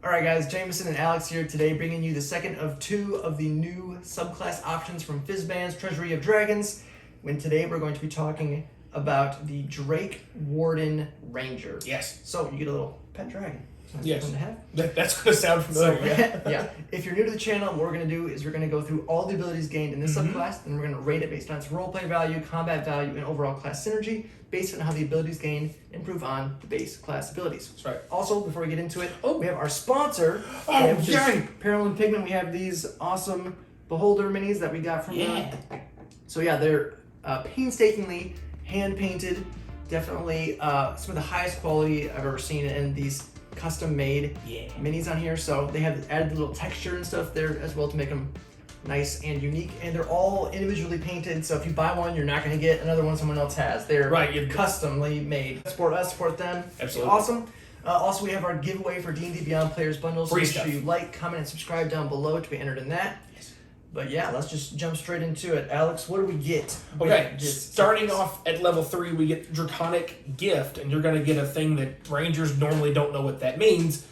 Alright guys, Jameson and Alex here today, bringing you the second of two of the new subclass options from Fizban's Treasury of Dragons. When today we're going to be talking about the Drakewarden Ranger. Yes. So you get a little pet dragon. That's yes. fun to have. That's going to sound familiar. So, yeah. If you're new to the channel, what we're going to do is we're going to go through all the abilities gained in this subclass, and we're going to rate it based on its roleplay value, combat value, and overall class synergy, based on how the abilities gained improve on the base class abilities. That's right. Also, before we get into it, we have our sponsor, which is Parallel Pigment. We have these awesome Beholder minis that we got from them. So yeah, they're painstakingly hand-painted. Definitely some of the highest quality I've ever seen in these custom-made minis on here. So they have added a little texture and stuff there as well to make them nice and unique. And they're all individually painted, so if you buy one, you're not going to get another one someone else has. They're customly made. Support us, support them. Absolutely. Awesome. Also, we have our giveaway for D&D Beyond Players Bundles. So Free make stuff. sure you like, comment, and subscribe down below to be entered in that. Yes. But yeah, let's just jump straight into it. Alex, what do we get? Okay, starting off at level 3, we get Draconic Gift, and you're going to get a thing that Rangers normally don't know what that means,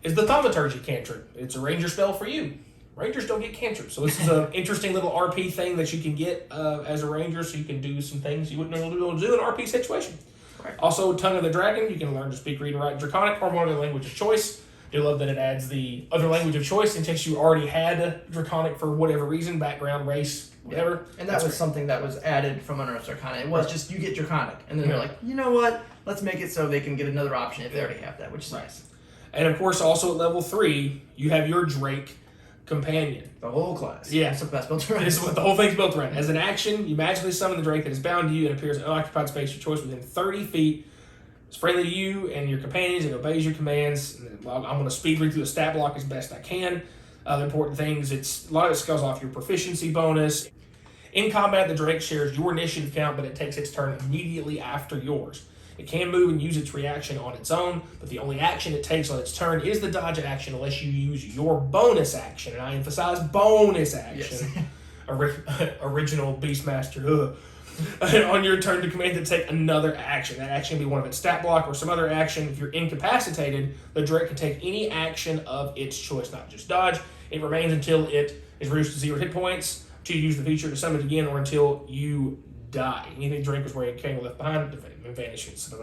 is the Thaumaturgy cantrip. It's a Ranger spell for you. Rangers don't get cantrips, so this is an interesting little RP thing that you can get as a Ranger, so you can do some things you wouldn't normally be able to do in an RP situation. Right. Also, Tongue of the Dragon, you can learn to speak, read, and write Draconic or one other language of choice. I love that it adds the other language of choice in case you already had Draconic for whatever reason, background, race, whatever. And that was something that was added from Unearthed Arcana. It was just, you get Draconic. And then they're like, you know what? Let's make it so they can get another option if they already have that, which is nice. And of course, also at level 3, you have your Drake Companion. The whole class. Yeah. So that's built around. This is what the whole thing's built around. As an action, you magically summon the Drake that is bound to you and appears in unoccupied space of your choice within 30 feet. It's friendly to you and your companions. It obeys your commands. I'm going to speed read through the stat block as best I can. The important things, a lot of it scales off your proficiency bonus. In combat, the Drake shares your initiative count, but it takes its turn immediately after yours. It can move and use its reaction on its own, but the only action it takes on its turn is the dodge action unless you use your bonus action. And I emphasize bonus action. Yes. Original Beastmaster. On your turn to command to take another action. That action can be one of its stat block or some other action. If you're incapacitated, the Drake can take any action of its choice, not just dodge. It remains until it is reduced to 0 hit points, until you use the feature to summon it again, or until you die. Anything Drake was wearing came left behind, vanishes.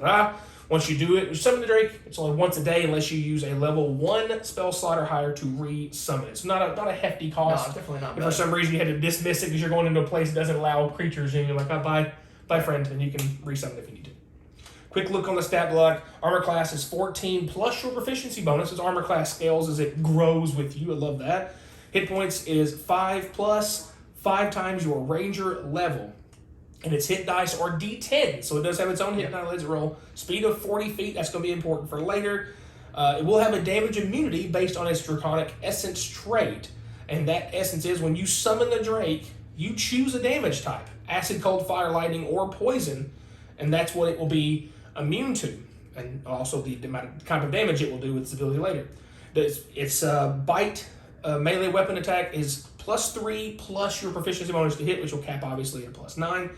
Once you do it, you summon the Drake. It's only once a day unless you use a level 1 spell slot or higher to re-summon it. It's not a hefty cost. No, definitely not. If for some reason you had to dismiss it because you're going into a place that doesn't allow creatures, and you're like, oh, bye friend, and you can re-summon it if you need to. Quick look on the stat block. Armor class is 14 plus your proficiency bonus. As armor class scales as it grows with you. I love that. Hit points is 5 plus 5 times your Ranger level. And its hit dice are D10, so it does have its own hit die. Let's roll. Speed of 40 feet, that's going to be important for later. It will have a damage immunity based on its Draconic Essence trait. And that essence is when you summon the Drake, you choose a damage type. Acid, cold, fire, lightning, or poison. And that's what it will be immune to. And also the kind of damage it will do with its ability later. Its bite melee weapon attack is +3 plus your proficiency bonus to hit, which will cap obviously at +9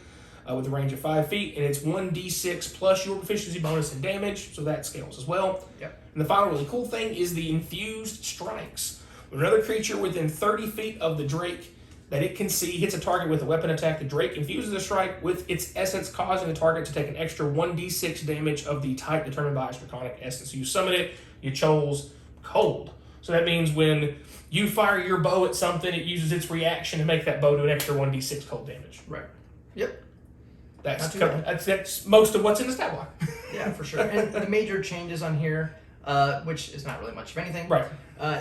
with a range of 5 feet. And it's 1d6 plus your proficiency bonus and damage, so that scales as well. Yep. And the final really cool thing is the infused strikes. When another creature within 30 feet of the Drake that it can see hits a target with a weapon attack, the Drake infuses a strike with its essence, causing the target to take an extra 1d6 damage of the type determined by its Draconic essence. So you summon it, you chose cold. So that means when you fire your bow at something, it uses its reaction to make that bow do an extra 1d6 cold damage. Right. Yep. That's most of what's in the stat block. Yeah, for sure. And the major changes on here, which is not really much of anything, right,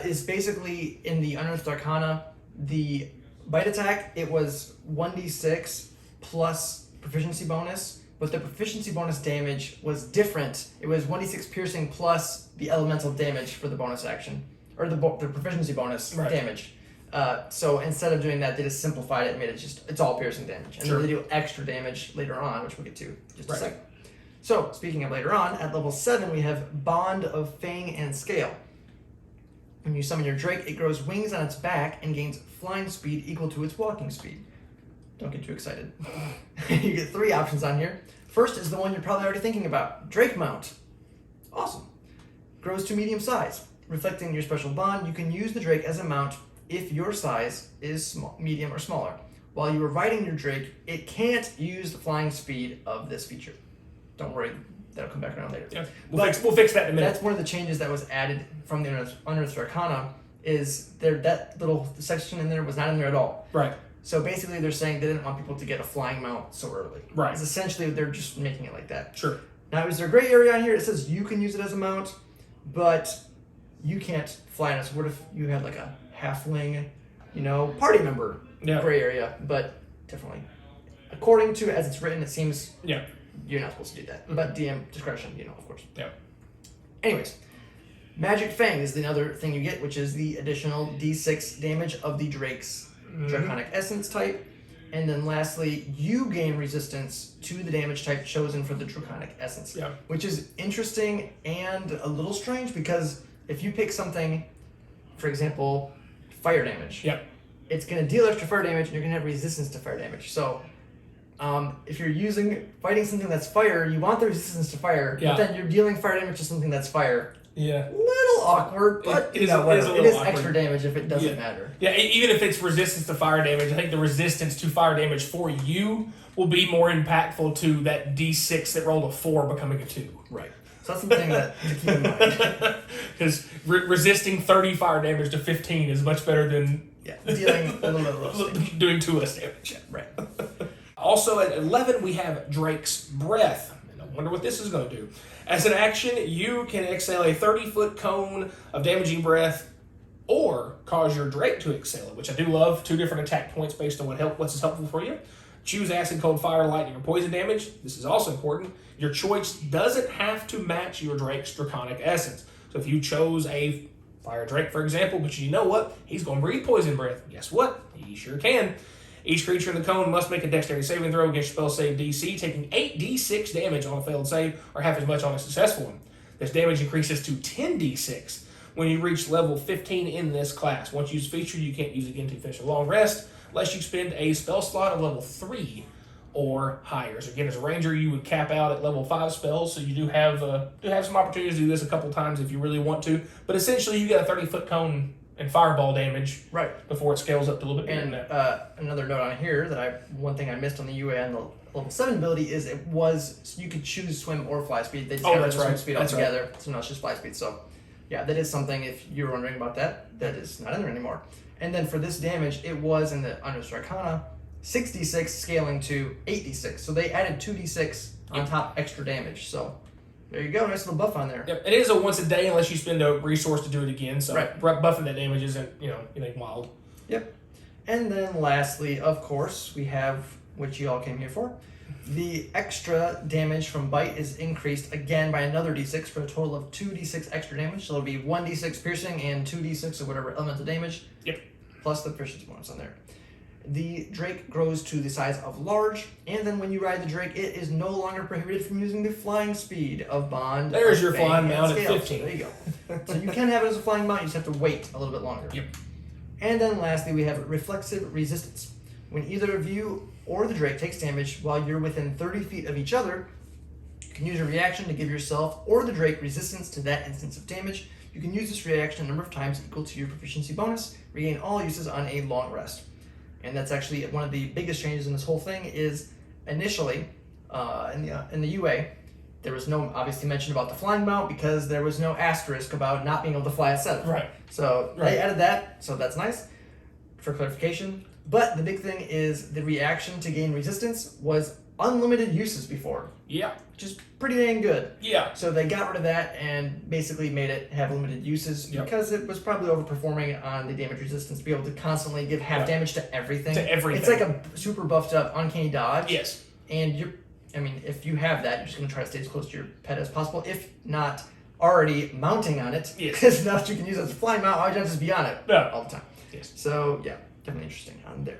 is basically in the Unearthed Arcana, the bite attack, it was 1d6 plus proficiency bonus, but the proficiency bonus damage was different. It was 1d6 piercing plus the elemental damage for the bonus action, or the proficiency bonus damage. So instead of doing that, they just simplified it and made it it's all piercing damage. And then they do extra damage later on, which we'll get to just a second. So, speaking of later on, at level 7, we have Bond of Fang and Scale. When you summon your Drake, it grows wings on its back and gains flying speed equal to its walking speed. Don't get too excited. You get 3 options on here. First is the one you're probably already thinking about, Drake Mount. Awesome. Grows to medium size. reflecting your special bond, you can use the Drake as a mount if your size is small, medium, or smaller. While you are riding your Drake, it can't use the flying speed of this feature. Don't worry, that'll come back around later. Yeah, we'll fix that in a minute. That's one of the changes that was added from the Unearthed Arcana, is that little section in there was not in there at all. Right. So basically they're saying they didn't want people to get a flying mount so early. Right. It's essentially they're just making it like that. Sure. Now, is there a gray area on here? It says you can use it as a mount, but you can't fly on it. So what if you had like a halfling, party member gray area? But definitely, according to as it's written, it seems you're not supposed to do that. Mm-hmm. But DM discretion, of course. Yeah. Anyways, Magic Fang is the other thing you get, which is the additional D6 damage of the Drake's Draconic Essence type. And then lastly, you gain resistance to the damage type chosen for the Draconic Essence. Yeah. Which is interesting and a little strange, because if you pick something, for example, fire damage, it's going to deal extra fire damage and you're going to have resistance to fire damage. So if you're fighting something that's fire, you want the resistance to fire, but then you're dealing fire damage to something that's fire. Yeah. Little awkward, but it is extra damage if it doesn't matter. Yeah, even if it's resistance to fire damage, I think the resistance to fire damage for you will be more impactful to that D6 that rolled a 4 becoming a 2. Right. So that's something to keep in mind. Because resisting 30 fire damage to 15 is much better than dealing a little bit of roasting. Doing 2 less damage. Right. Also at 11, we have Drake's Breath. And I wonder what this is going to do. As an action, you can exhale a 30-foot cone of damaging breath or cause your Drake to exhale it, which I do love. 2 different attack points based on what's helpful for you. Choose acid, cold, fire, lightning, or poison damage. This is also important. Your choice doesn't have to match your Drake's Draconic Essence. So if you chose a Fire Drake, for example, but you know what? He's going to breathe poison breath. Guess what? He sure can. Each creature in the cone must make a dexterity saving throw against your spell save DC, taking 8d6 damage on a failed save, or half as much on a successful one. This damage increases to 10d6 when you reach level 15 in this class. Once used feature, you can't use it again to finish a long rest, unless you spend a spell slot of level 3 or higher. So again, as a ranger, you would cap out at level 5 spells, so you do have some opportunities to do this a couple times if you really want to. But essentially, you get a 30-foot cone and fireball damage before it scales up to a little bit bigger than that. Another note on here one thing I missed on the UA on the level 7 ability is so you could choose swim or fly speed. They just got rid of swim speed altogether, so now it's just fly speed. So yeah, that is something, if you're wondering about that is not in there anymore. And then for this damage, it was in the Unearthed Arcana, 6d6 scaling to 8d6. So they added 2d6 on top extra damage. So there you go, nice little buff on there. Yep. It is a once a day unless you spend a resource to do it again. So buffing that damage isn't, anything wild. Yep. And then lastly, of course, we have what you all came here for. The extra damage from bite is increased again by another d6 for a total of 2d6 extra damage. So it'll be 1d6 piercing and 2d6 of whatever elemental damage. Yep. Plus the proficiency bonus on there. The Drake grows to the size of large, and then when you ride the Drake, it is no longer prohibited from using the flying speed of Bond. There's your flying mount at 15. So there you go. So you can have it as a flying mount, you just have to wait a little bit longer. Yep. And then lastly, we have reflexive resistance. When either of you or the Drake takes damage while you're within 30 feet of each other, you can use a reaction to give yourself or the Drake resistance to that instance of damage. You can use this reaction a number of times equal to your proficiency bonus, regain all uses on a long rest. And that's actually one of the biggest changes in this whole thing is initially in the UA, there was no obviously mention about the flying mount because there was no asterisk about not being able to fly at 7. Right. So they added that, so that's nice for clarification. But the big thing is the reaction to gain resistance was unlimited uses before. Yeah. Which is pretty dang good. Yeah. So they got rid of that and basically made it have limited uses because it was probably overperforming on the damage resistance to be able to constantly give half damage to everything. It's like a super buffed up Uncanny Dodge. Yes. And if you have that, you're just going to try to stay as close to your pet as possible. If not already mounting on it, because now that you can use it as a flying mount, why don't you just be on it all the time? Yes. So yeah, definitely interesting on there.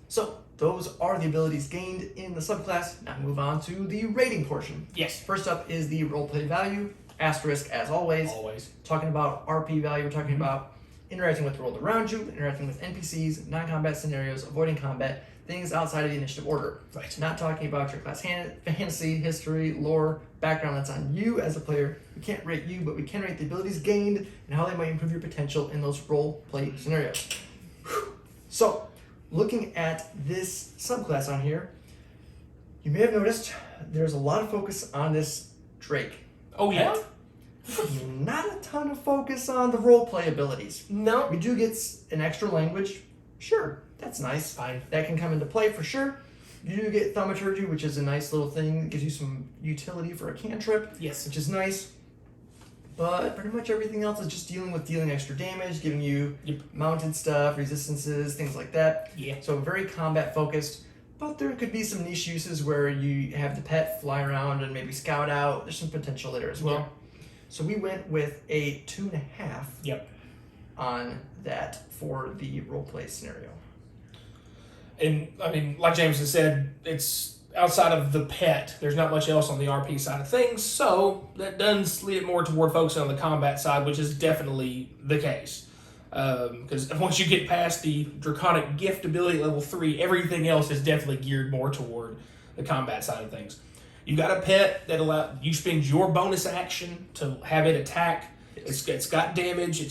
So those are the abilities gained in the subclass. Now move on to the rating portion. Yes. First up is the roleplay value, asterisk as always. Always. Talking about RP value, we're talking about interacting with the world around you, interacting with NPCs, non-combat scenarios, avoiding combat. things outside of the initiative order. Right. Not talking about your class fantasy, history, lore, background. That's on you as a player. We can't rate you, but we can rate the abilities gained and how they might improve your potential in those role play scenarios. So, looking at this subclass on here, you may have noticed there's a lot of focus on this Drake. Oh, yeah? Not a ton of focus on the roleplay abilities. No. We do get an extra language. Sure, that's nice. Fine. That can come into play for sure. You do get thaumaturgy, which is a nice little thing. It gives you some utility for a cantrip. Yes. Which is nice. But pretty much everything else is just dealing extra damage, giving you mounted stuff, resistances, things like that. Yeah. So very combat focused. But there could be some niche uses where you have the pet fly around and maybe scout out. There's some potential there as well. Yeah. So we went with a 2.5 Yep. on that for the roleplay scenario. And, I mean, like James has said, it's outside of the pet, there's not much else on the RP side of things, so that does lead it more toward focusing on the combat side, which is definitely the case. Because once you get past the Draconic Gift ability level 3, everything else is definitely geared more toward the combat side of things. You got a pet that you spend your bonus action to have it attack. It's got damage.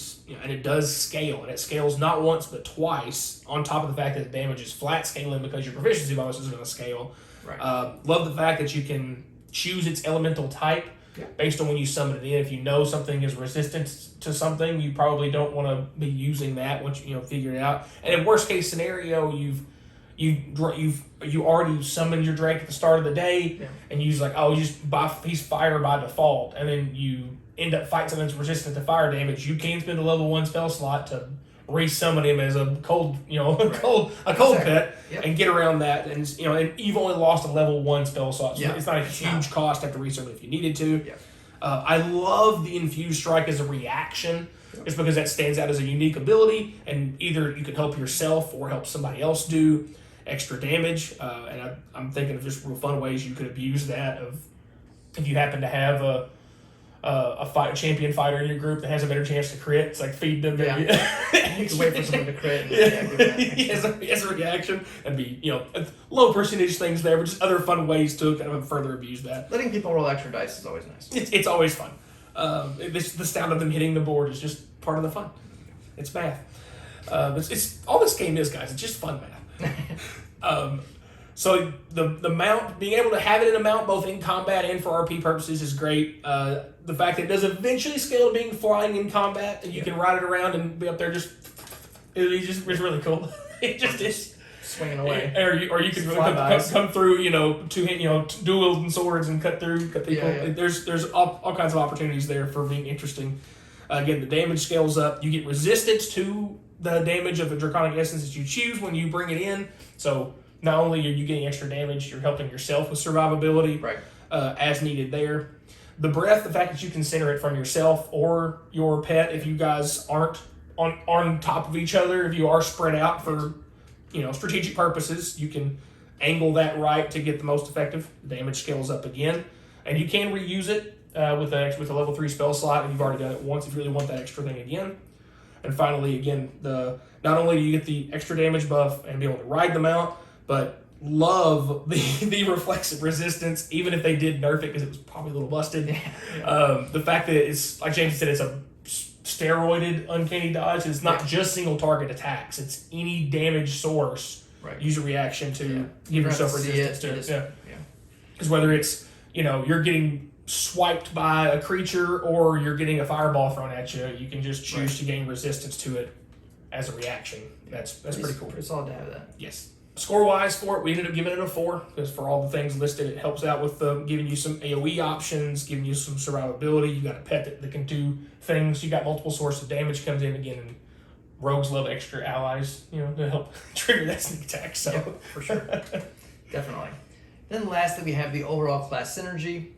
And it does scale, and it scales not once but twice. On top of the fact that the damage is flat scaling because your proficiency bonus is going to scale. Right. Love the fact that you can choose its elemental type based on when you summon it in. If you know something is resistant to something, you probably don't want to be using that once you figure it out. And in worst case scenario, you already summoned your Drake at the start of the day, and you he's fire by default, and then you end up fighting something that's resistant to fire damage. You can spend a level 1 spell slot to resummon him as a cold, pet, and get around that. And and you've only lost a level 1 spell slot, so it's not a huge cost to have to resummon if you needed to. Yeah. I love the Infused Strike as a reaction, just because that stands out as a unique ability, and either you can help yourself or help somebody else do extra damage. And I'm thinking of just real fun ways you could abuse that. If you happen to have a champion fighter in your group that has a better chance to crit, it's like feed them. Yeah. You can wait for someone to crit. And, as a reaction, and be low percentage things there, but just other fun ways to kind of further abuse that. Letting people roll extra dice is always nice. It's always fun. The sound of them hitting the board is just part of the fun. It's math. It's all this game is, guys. It's just fun math. So the mount, being able to have it in a mount both in combat and for RP purposes is great. The fact that it does eventually scale to being flying in combat, and you can ride it around and be up there it's really cool. It just is swinging away. Or you can really come through, dual wielding swords and cut people. Yeah. There's all kinds of opportunities there for being interesting. Again, the damage scales up. You get resistance to the damage of the Draconic Essence that you choose when you bring it in. So not only are you getting extra damage, you're helping yourself with survivability, as needed there. The breath, the fact that you can center it from yourself or your pet, if you guys aren't on top of each other, if you are spread out for strategic purposes, you can angle that right to get the most effective. The damage scales up again, and you can reuse it with a level 3 spell slot if you've already done it once. If you really want that extra thing again. And finally, again, not only do you get the extra damage buff and be able to ride the mount, but love the reflexive resistance, even if they did nerf it because it was probably a little busted. The fact that it's, like James said, it's a steroided uncanny dodge. It's not just single target attacks. It's any damage source. Use a reaction to give yourself resistance to it. Because whether it's you're getting swiped by a creature or you're getting a fireball thrown at you, you can just choose to gain resistance to it as a reaction. That's pretty cool. Pretty solid to have that. Yes. Score-wise for it, we ended up giving it a 4, because for all the things listed, it helps out with giving you some AoE options, giving you some survivability. You got a pet that can do things. You got multiple sources of damage comes in again, and rogues love extra allies, to help trigger that sneak attack. So for sure, definitely. Then lastly, we have the overall class synergy.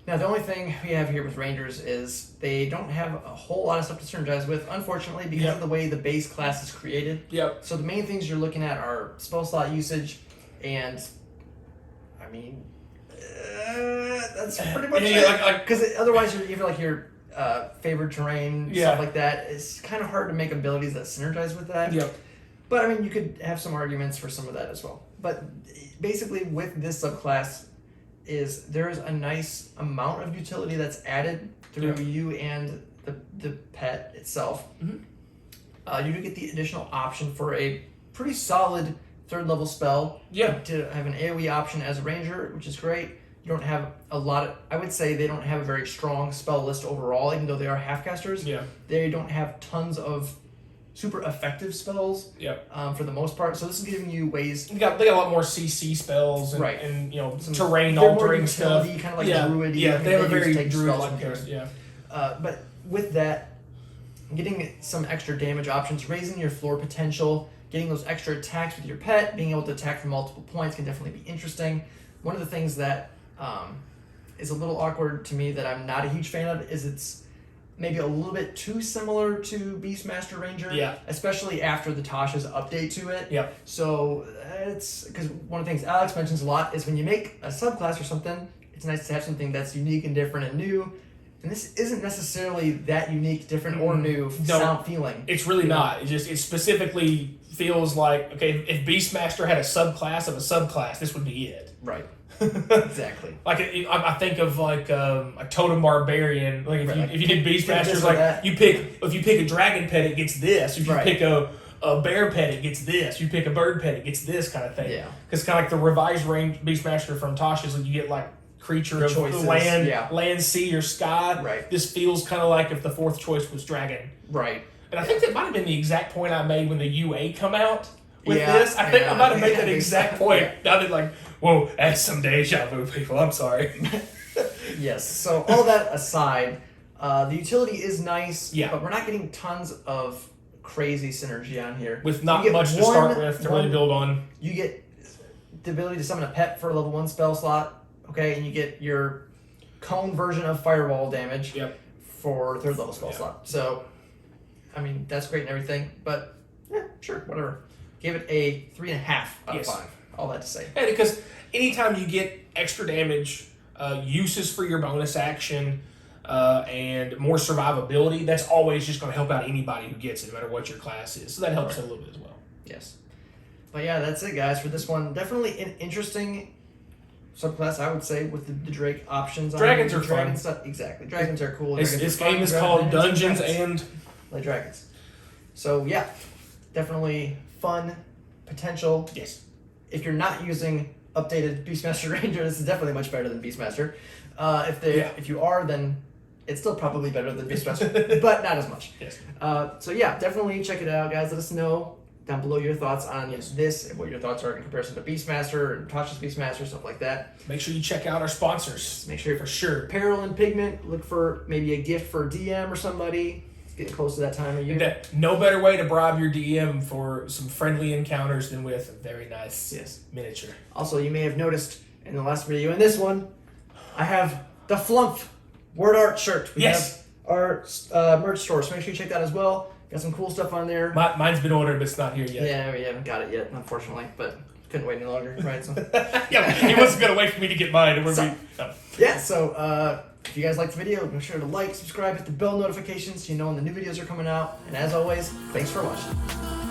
Now, the only thing we have here with Rangers is they don't have a whole lot of stuff to synergize with, unfortunately, because of the way the base class is created. So the main things you're looking at are spell slot usage, and I mean, that's pretty much it. Because otherwise, your favored terrain, stuff like that, it's kind of hard to make abilities that synergize with that. But I mean, you could have some arguments for some of that as well. But basically, with this subclass, there is a nice amount of utility that's added through you and the pet itself. You do get the additional option for a pretty solid 3rd level spell. Yeah. To have an AoE option as a ranger, which is great. You don't have a lot of... I would say they don't have a very strong spell list overall, even though they are half-casters. Yeah. They don't have tons of super effective spells. Yeah. For the most part. So this is giving you ways... They got a lot more CC spells and, right. and you know, some terrain altering stuff. Kind of like druid. Yeah, they have a very druid-like character. Yeah. But with that, getting some extra damage options, raising your floor potential, getting those extra attacks with your pet, being able to attack from multiple points can definitely be interesting. One of the things that is a little awkward to me that I'm not a huge fan of is it's maybe a little bit too similar to Beastmaster Ranger. Yeah. Especially after the Tasha's update to it. Yeah. So it's because one of the things Alex mentions a lot is when you make a subclass or something, it's nice to have something that's unique and different and new. And this isn't necessarily that unique, different, or new sound feeling. It's really not. It specifically feels like, okay, if Beastmaster had a subclass of a subclass, this would be it. Right. Exactly. Like I think of like a Totem Barbarian. Like if you did Beastmasters, like if you pick a dragon pet, it gets this. If you pick a bear pet, it gets this. You pick a bird pet, it gets this kind of thing. Yeah. Because kind of like the revised range Beastmaster from Tasha's, like you get like creature of choices, land, sea, or sky. Right. This feels kind of like if the 4th choice was dragon. Right. And I think that might have been the exact point I made when the UA come out with this. I think I might have made that exact point. Now that like, whoa, that's some deja vu, people. I'm sorry. Yes. So all that aside, the utility is nice. Yeah. But we're not getting tons of crazy synergy on here. With not much to start with to really build on. You get the ability to summon a pet for a level 1 spell slot. Okay, and you get your cone version of firewall damage for 3rd level spell slot. So, I mean, that's great and everything, but yeah, sure, whatever. Give it a 3.5 out of 5. All that to say. Yeah, because anytime you get extra damage, uses for your bonus action, and more survivability, that's always just going to help out anybody who gets it, no matter what your class is. So that helps a little bit as well. Yes. But yeah, that's it, guys, for this one. Definitely an interesting subclass, I would say, with the Drake options. Dragons are fun. Stuff. Exactly. Dragons are cool. This game is called Dungeons and Dragons. So, yeah, definitely fun potential. Yes. If you're not using updated Beastmaster Ranger, this is definitely much better than Beastmaster. If you are, then it's still probably better than Beastmaster, but not as much. Yes. So, yeah, definitely check it out, guys. Let us know down below your thoughts on this and what your thoughts are in comparison to Beastmaster and Tasha's Beastmaster, stuff like that. Make sure you check out our sponsors. Make sure for sure. Apparel and Pigment. Look for maybe a gift for a DM or somebody. It's getting close to that time of year. No better way to bribe your DM for some friendly encounters than with a very nice miniature. Also, you may have noticed in the last video and this one, I have the Flump word art shirt. We have our merch store, so make sure you check that as well. Got some cool stuff on there. Mine's been ordered, but it's not here yet. Yeah, we haven't got it yet, unfortunately, but couldn't wait any longer, right? So. Yeah, he wasn't going to wait for me to get mine. So if you guys liked the video, make sure to like, subscribe, hit the bell notifications so you know when the new videos are coming out. And as always, thanks for watching.